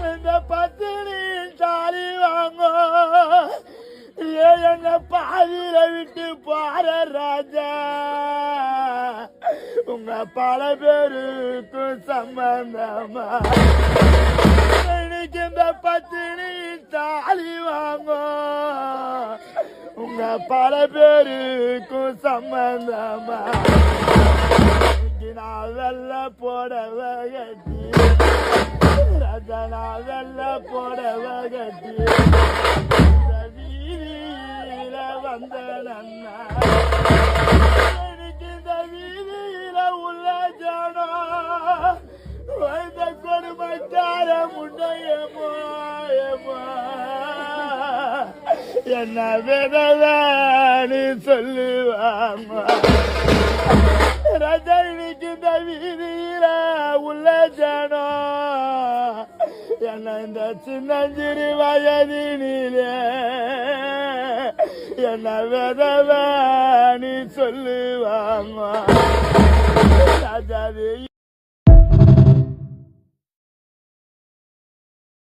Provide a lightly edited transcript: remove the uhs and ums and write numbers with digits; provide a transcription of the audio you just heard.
இந்த பத்தினி தாலி வாங்க என்ன பாதியில விட்டு போற ராஜா உங்க பல பேருக்கும் சம்பந்தமா இன்னைக்கு இந்த பத்தினி தாலி வாங்க உங்க பல பேருக்கும் சம்பந்தமா நான் வெள்ள போடவ கட்டி ரஜனா வெள்ள போடவ கட்டி வீதியில வந்த நன்னா எனக்கு இந்த வீதியில உள்ள ஜனம் வைத்த கொடுமைக்கார முன்னையமோ என்ன விதவான்னு சொல்லுவாங்க ரஜினிக்கு இந்த வீதியில உள்ள ஜனம் என்ன இந்த சின்னஞ்சிறு வயதினிலே என்ன விதவான்னு சொல்லுவாங்க ராஜாதி